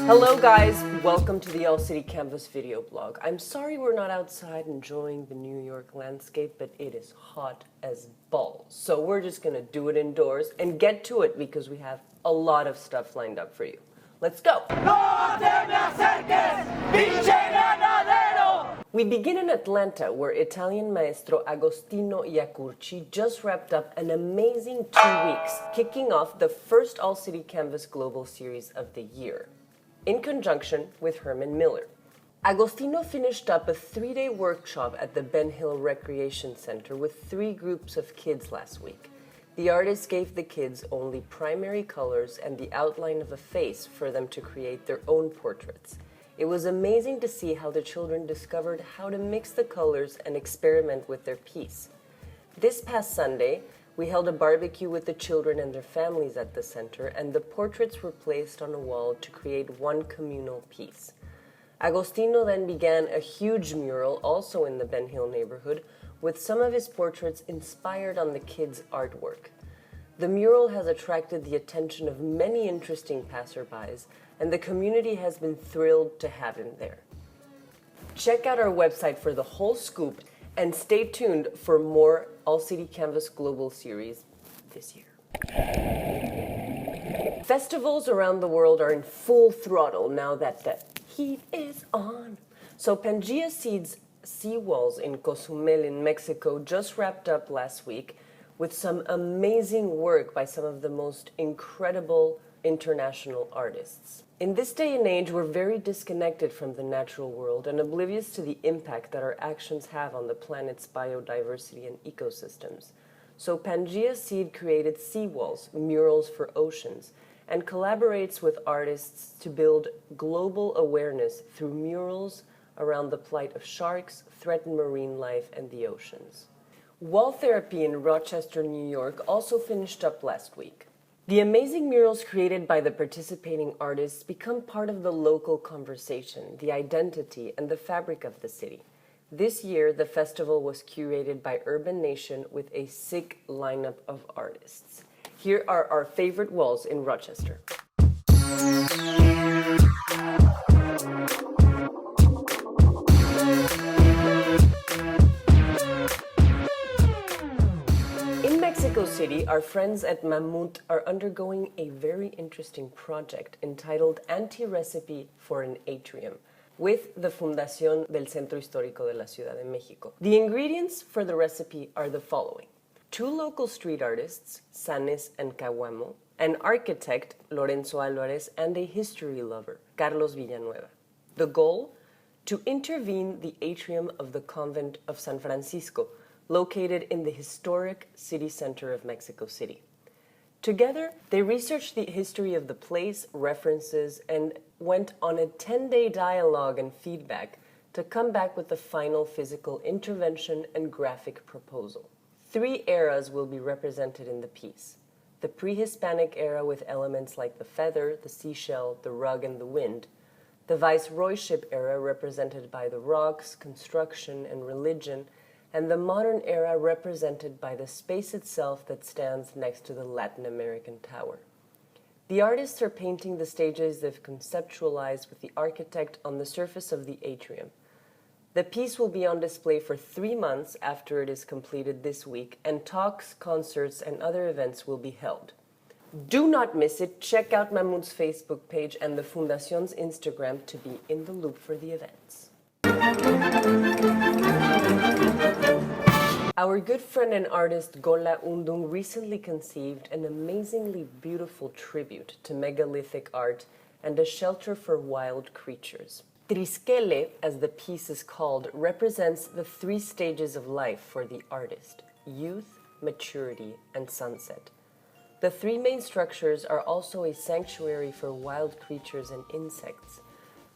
Hello guys, welcome to the All City Canvas video blog. I'm sorry we're not outside enjoying the New York landscape, but it is hot as balls. So we're just gonna do it indoors and get to it because we have a lot of stuff lined up for you. Let's go! We begin in Atlanta, where Italian maestro Agostino Iacurci just wrapped up an amazing 2 weeks, kicking off the first All City Canvas Global Series of the year, in conjunction with Herman Miller. Agostino finished up a 3-day workshop at the Ben Hill Recreation Center with 3 groups of kids last week. The artist gave the kids only primary colors and the outline of a face for them to create their own portraits. It was amazing to see how the children discovered how to mix the colors and experiment with their piece. This past Sunday, we held a barbecue with the children and their families at the center, and the portraits were placed on a wall to create one communal piece. Agostino then began a huge mural, also in the Ben Hill neighborhood, with some of his portraits inspired on the kids' artwork. The mural has attracted the attention of many interesting passerbys, and the community has been thrilled to have him there. Check out our website for the whole scoop, and stay tuned for more All City Canvas Global Series this year. Festivals around the world are in full throttle now that the heat is on. So PangeaSeed Seawalls in Cozumel in Mexico just wrapped up last week with some amazing work by some of the most incredible international artists. In this day and age, we're very disconnected from the natural world and oblivious to the impact that our actions have on the planet's biodiversity and ecosystems. So PangeaSeed created Seawalls, murals for oceans, and collaborates with artists to build global awareness through murals around the plight of sharks, threatened marine life, and the oceans. Wall therapy in Rochester, New York also finished up last week. The amazing murals created by the participating artists become part of the local conversation, the identity, and the fabric of the city. This year, the festival was curated by Urban Nation with a sick lineup of artists. Here are our favorite walls in Rochester. Mexico City, our friends at Mamut are undergoing a very interesting project entitled Anti-Recipe for an Atrium with the Fundación del Centro Histórico de la Ciudad de México. The ingredients for the recipe are the following: 2 local street artists, Sanes and Caguamo, an architect, Lorenzo Álvarez, and a history lover, Carlos Villanueva. The goal? To intervene the atrium of the convent of San Francisco, located in the historic city center of Mexico City. Together, they researched the history of the place, references, and went on a 10-day dialogue and feedback to come back with the final physical intervention and graphic proposal. 3 eras will be represented in the piece: the pre-Hispanic era with elements like the feather, the seashell, the rug, and the wind; the viceroyship era represented by the rocks, construction, and religion; and the modern era represented by the space itself that stands next to the Latin American tower. The artists are painting the stages they've conceptualized with the architect on the surface of the atrium. The piece will be on display for 3 months after it is completed this week, and talks, concerts, and other events will be held. Do not miss it. Check out Mamut's Facebook page and the Fundacion's Instagram to be in the loop for the events. Our good friend and artist Gola Undung recently conceived an amazingly beautiful tribute to megalithic art and a shelter for wild creatures. Triskele, as the piece is called, represents the 3 stages of life for the artist: youth, maturity, and sunset. The 3 main structures are also a sanctuary for wild creatures and insects.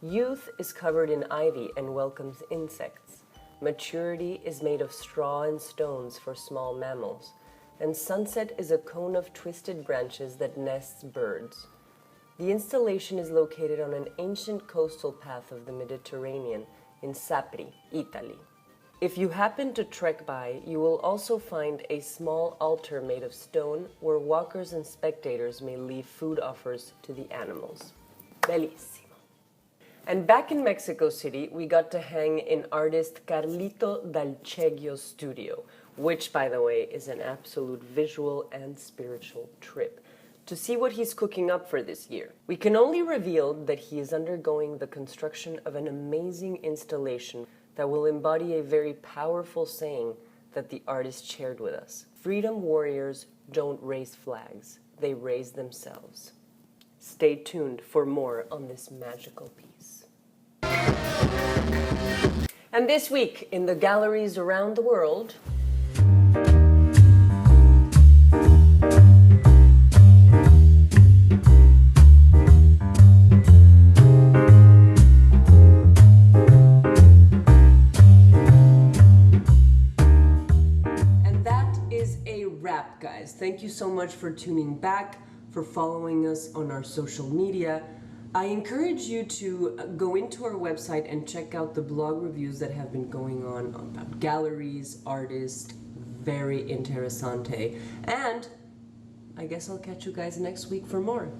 Youth is covered in ivy and welcomes insects. Maturity is made of straw and stones for small mammals. And sunset is a cone of twisted branches that nests birds. The installation is located on an ancient coastal path of the Mediterranean in Sapri, Italy. If you happen to trek by, you will also find a small altar made of stone where walkers and spectators may leave food offers to the animals. Bellissimo. And back in Mexico City, we got to hang in artist Carlito Dalceggio's studio, which, by the way, is an absolute visual and spiritual trip, to see what he's cooking up for this year. We can only reveal that he is undergoing the construction of an amazing installation that will embody a very powerful saying that the artist shared with us. Freedom warriors don't raise flags, they raise themselves. Stay tuned for more on this magical piece. And this week, in the galleries around the world, guys. Thank you so much for tuning back, for following us on our social media. I encourage you to go into our website and check out the blog reviews that have been going on about galleries, artists, very interessante. And I guess I'll catch you guys next week for more.